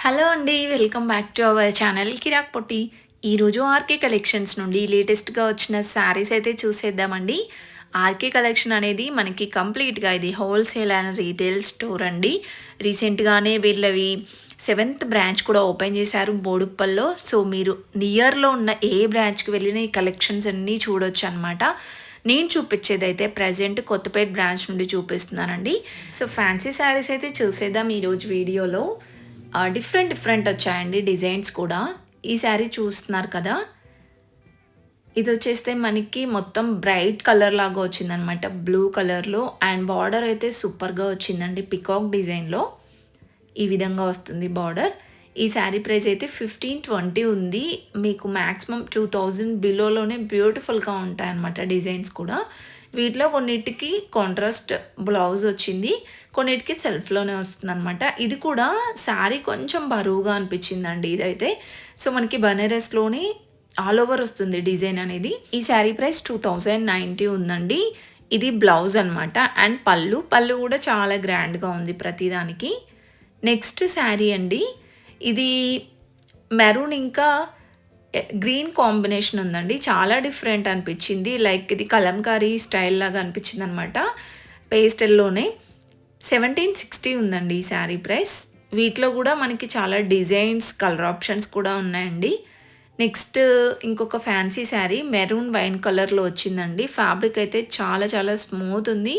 Hello అండి. Welcome back to our channel Kiraak Potti. ఈరోజు RK collections నుండి లేటెస్ట్‌గా వచ్చిన శారీస్ అయితే చూసేద్దామండి. ఆర్కే కలెక్షన్ అనేది మనకి కంప్లీట్‌గా ఇది హోల్‌సేల్ అండ్ రీటైల్ స్టోర్ అండి. రీసెంట్‌గానే వీళ్ళవి సెవెంత్ బ్రాంచ్ కూడా ఓపెన్ చేశారు బోడుప్పల్లో. సో, మీరు నియర్‌లో ఉన్న ఏ బ్రాంచ్‌కి వెళ్ళినా ఈ కలెక్షన్స్ అన్నీ చూడొచ్చనమాట. నేను చూపించేదైతే ప్రెజెంట్ కొత్తపేట బ్రాంచ్ నుండి చూపిస్తున్నానండి. సో, ఫ్యాన్సీ శారీస్ అయితే చూసేద్దాం ఈరోజు వీడియోలో. డిఫరెంట్ వచ్చాయండి డిజైన్స్ కూడా. ఈ శారీ చూస్తున్నారు కదా, ఇది వచ్చేస్తే మనకి మొత్తం బ్రైట్ కలర్ లాగా వచ్చిందనమాట, బ్లూ కలర్లో. అండ్ బార్డర్ అయితే సూపర్గా వచ్చిందండి, పికాక్ డిజైన్లో ఈ విధంగా వస్తుంది బార్డర్. ఈ శారీ ప్రైస్ అయితే 1520 ఉంది. మీకు మ్యాక్సిమం 2000 బిలోలోనే బ్యూటిఫుల్గా ఉంటాయన్నమాట డిజైన్స్ కూడా. వీటిలో కొన్నిటికి కాంట్రాస్ట్ బ్లౌజ్ వచ్చింది, కొన్నిటికి సెల్ఫ్లోనే వస్తుందన్నమాట. ఇది కూడా శారీ కొంచెం బరువుగా అనిపించిందండి ఇదైతే. సో, మనకి బనారస్లోనే ఆల్ ఓవర్ వస్తుంది డిజైన్ అనేది. ఈ శారీ ప్రైస్ 2090 ఉందండి. ఇది బ్లౌజ్ అనమాట. అండ్ పళ్ళు కూడా చాలా గ్రాండ్గా ఉంది ప్రతిదానికి. నెక్స్ట్ శారీ అండి, ఇది మెరూన్ ఇంకా గ్రీన్ కాంబినేషన్ ఉందండి. చాలా డిఫరెంట్ అనిపించింది. లైక్ ఇది కలంకారీ స్టైల్ లాగా అనిపించింది అనమాట, పేస్టల్లోనే. 1760 ఉందండి ఈ శారీ ప్రైస్. వీటిలో కూడా మనకి చాలా డిజైన్స్, కలర్ ఆప్షన్స్ కూడా ఉన్నాయండి. నెక్స్ట్ ఇంకొక ఫ్యాన్సీ శారీ మెరూన్ వైన్ కలర్లో వచ్చిందండి. ఫ్యాబ్రిక్ అయితే చాలా స్మూత్ ఉంది.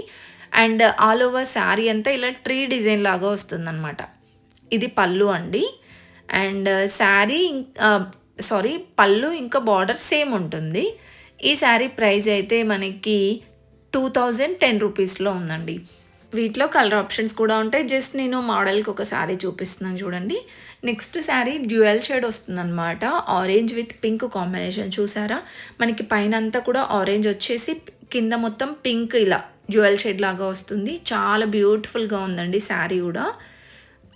అండ్ ఆల్ ఓవర్ శారీ అంతా ఇలా ట్రీ డిజైన్ లాగా వస్తుందన్నమాట. ఇది పళ్ళు అండి. అండ్ శారీ పళ్ళు ఇంకా బార్డర్ సేమ్ ఉంటుంది. ఈ శారీ ప్రైస్ అయితే మనకి 2010 రూపీస్లో ఉందండి. వీటిలో కలర్ ఆప్షన్స్ కూడా ఉంటాయి. జస్ట్ నేను మోడల్కి ఒక శారీ చూపిస్తున్నాను చూడండి. నెక్స్ట్ శారీ డ్యూయల్ షేడ్ వస్తుందన్నమాట, ఆరెంజ్ విత్ పింక్ కాంబినేషన్. చూసారా, మనకి పైన అంతా కూడా ఆరెంజ్ వచ్చేసి కింద మొత్తం పింక్ ఇలా డ్యూయల్ షేడ్ లాగా వస్తుంది. చాలా బ్యూటిఫుల్గా ఉందండి శారీ కూడా.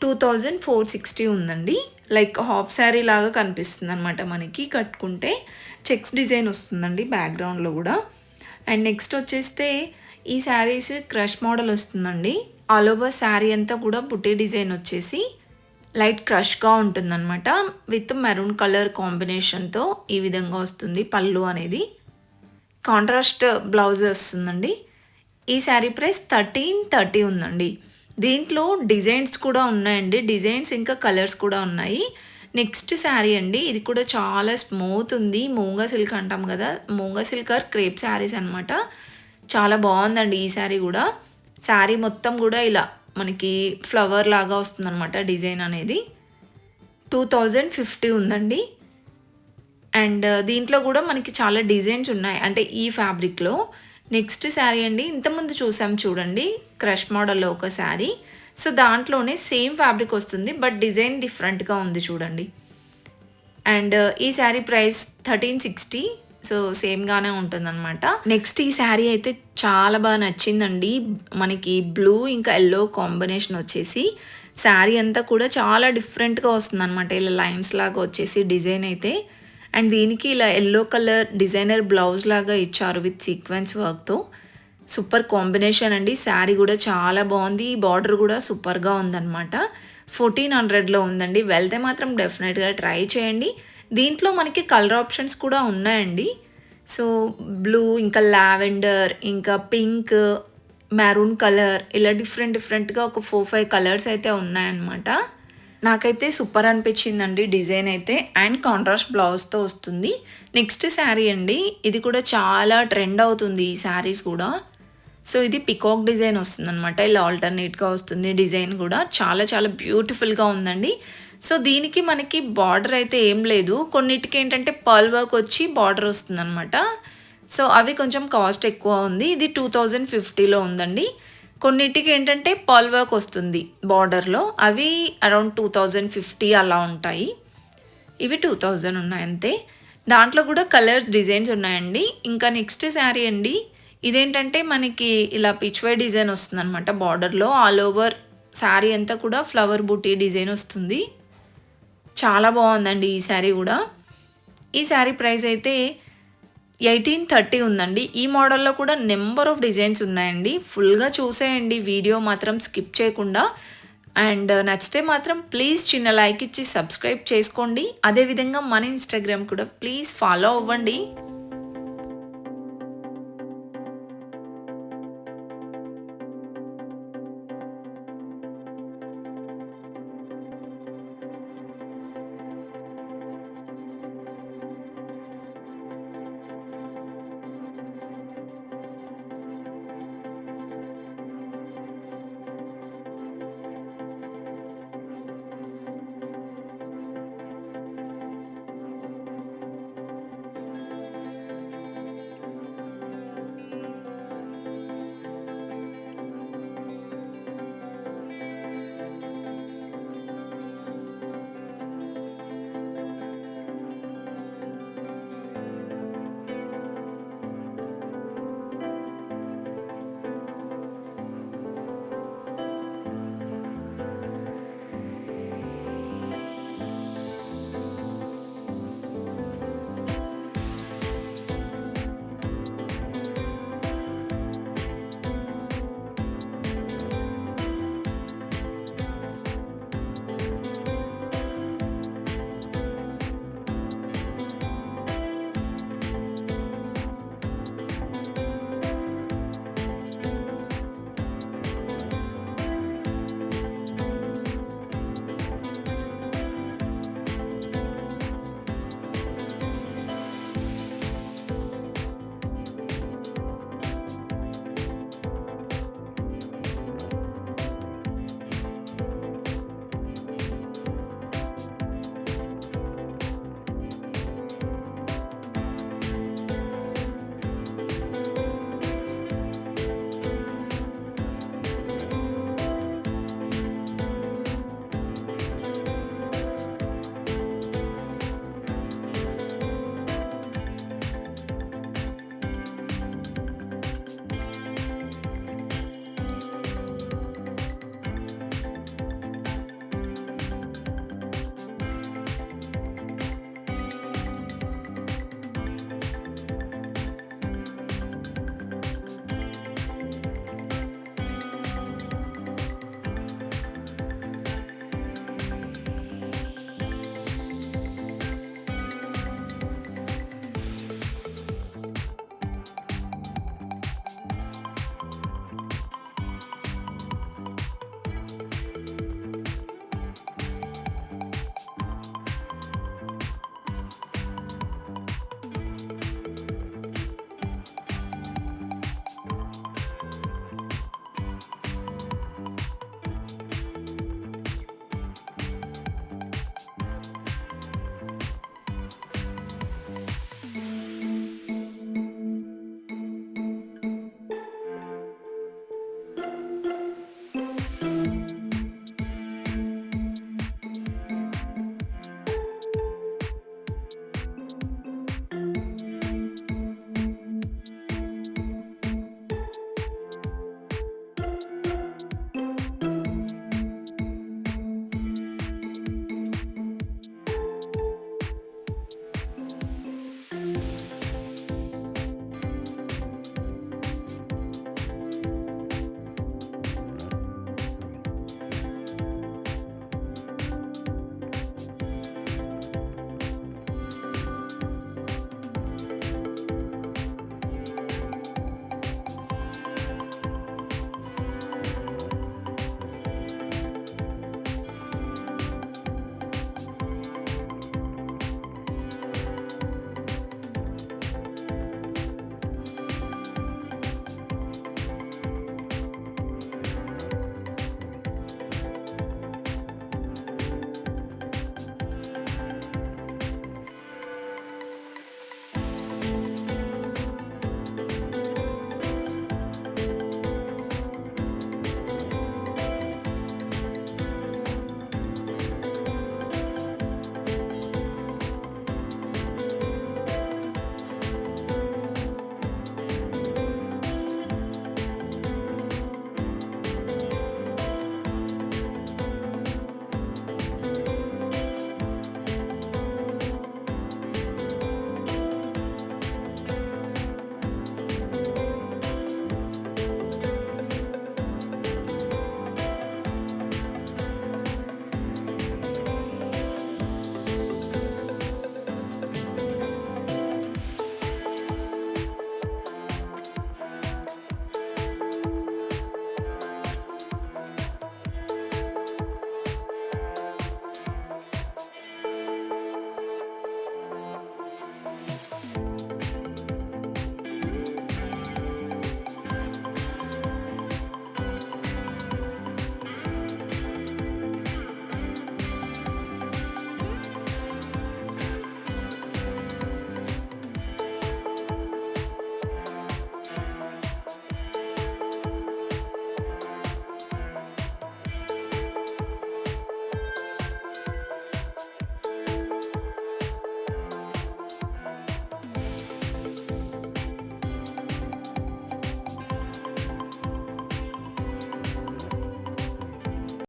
2460 ఉందండి. లైక్ హాఫ్ శారీ లాగా కనిపిస్తుంది అనమాట మనకి కట్టుకుంటే. చెక్స్ డిజైన్ వస్తుందండి బ్యాక్గ్రౌండ్లో కూడా. అండ్ నెక్స్ట్ వచ్చేస్తే ఈ శారీస్ క్రష్ మోడల్ వస్తుందండి. ఆల్ ఓవర్ శారీ అంతా కూడా బుటీ డిజైన్ వచ్చేసి లైట్ క్రష్గా ఉంటుందన్నమాట, విత్ మెరూన్ కలర్ కాంబినేషన్తో ఈ విధంగా వస్తుంది పళ్ళు అనేది. కాంట్రాస్ట్ బ్లౌజ్ వస్తుందండి. ఈ శారీ ప్రైస్ 1330 ఉందండి. దీంట్లో డిజైన్స్ కూడా ఉన్నాయండి, డిజైన్స్ ఇంకా కలర్స్ కూడా ఉన్నాయి. నెక్స్ట్ శారీ అండి, ఇది కూడా చాలా స్మూత్ ఉంది. మూంగా సిల్క్ అంటాం కదా, మూంగా సిల్క్ ఆర్ క్రేప్ శారీస్ అనమాట. చాలా బాగుందండి ఈ శారీ కూడా. శారీ మొత్తం కూడా ఇలా మనకి ఫ్లవర్ లాగా వస్తుందన్నమాట డిజైన్ అనేది. 2050 ఉందండి. అండ్ దీంట్లో కూడా మనకి చాలా డిజైన్స్ ఉన్నాయి అంటే ఈ ఫ్యాబ్రిక్లో. నెక్స్ట్ శారీ అండి, ఇంతకుముందు చూసాం చూడండి క్రష్ మోడల్లో ఒక శారీ. సో, దాంట్లోనే సేమ్ ఫ్యాబ్రిక్ వస్తుంది, బట్ డిజైన్ డిఫరెంట్గా ఉంది చూడండి. అండ్ ఈ శారీ ప్రైస్ 1360. సో, సేమ్గానే ఉంటుందన్నమాట. నెక్స్ట్ ఈ శారీ అయితే చాలా బాగా నచ్చిందండి. మనకి బ్లూ ఇంకా ఎల్లో కాంబినేషన్ వచ్చేసి శారీ అంతా కూడా చాలా డిఫరెంట్గా వస్తుందన్నమాట, ఇలా లైన్స్ లాగా వచ్చేసి డిజైన్ అయితే. అండ్ దీనికి ఇలా ఎల్లో కలర్ డిజైనర్ బ్లౌజ్ లాగా ఇచ్చారు విత్ సీక్వెన్స్ వర్క్తో. సూపర్ కాంబినేషన్ అండి. శారీ కూడా చాలా బాగుంది. బార్డర్ కూడా సూపర్గా ఉందన్నమాట. 1400లో ఉందండి. వెళ్తే మాత్రం డెఫినెట్గా ట్రై చేయండి. దీంట్లో మనకి కలర్ ఆప్షన్స్ కూడా ఉన్నాయండి. సో, బ్లూ ఇంకా లావెండర్ ఇంకా పింక్, మెరూన్ కలర్, ఇలా డిఫరెంట్గా ఒక 4-5 కలర్స్ అయితే ఉన్నాయన్నమాట. నాకైతే సూపర్ అనిపించిందండి డిజైన్ అయితే. అండ్ కాంట్రాస్ట్ బ్లౌజ్తో వస్తుంది. నెక్స్ట్ శారీ అండి, ఇది కూడా చాలా ట్రెండ్ అవుతుంది ఈ శారీస్ కూడా. సో, ఇది పికాక్ డిజైన్ వస్తుందన్నమాట, ఇలా ఆల్టర్నేట్గా వస్తుంది డిజైన్ కూడా. చాలా బ్యూటిఫుల్గా ఉందండి. సో, దీనికి మనకి బార్డర్ అయితే ఏం లేదు. కొన్నిటికి ఏంటంటే పర్ల్ వర్క్ వచ్చి బార్డర్ వస్తుందన్నమాట. సో, అవి కొంచెం కాస్ట్ ఎక్కువ ఉంది. ఇది 2050లో ఉందండి. కొన్నిటికి ఏంటంటే పర్ల్ వర్క్ వస్తుంది బార్డర్లో, అవి అరౌండ్ 2050 అలా ఉంటాయి. ఇవి 2000 ఉన్నాయి అంతే. దాంట్లో కూడా కలర్ డిజైన్స్ ఉన్నాయండి. ఇంకా నెక్స్ట్ శారీ అండి, ఇదేంటంటే మనకి ఇలా పిచ్ వై డిజైన్ వస్తుందన్నమాట బార్డర్లో. ఆల్ ఓవర్ శారీ అంతా కూడా ఫ్లవర్ బూటీ డిజైన్ వస్తుంది. చాలా బాగుందండి ఈ శారీ కూడా. ఈ శారీ ప్రైస్ అయితే 1830 ఉందండి. ఈ మోడల్లో కూడా నెంబర్ ఆఫ్ డిజైన్స్ ఉన్నాయండి. ఫుల్గా చూసేయండి వీడియో మాత్రం స్కిప్ చేయకుండా. అండ్ నచ్చితే మాత్రం ప్లీజ్ చిన్న లైక్ ఇచ్చి సబ్స్క్రైబ్ చేసుకోండి. అదేవిధంగా మన ఇన్‌స్టాగ్రామ్ కూడా ప్లీజ్ ఫాలో అవ్వండి.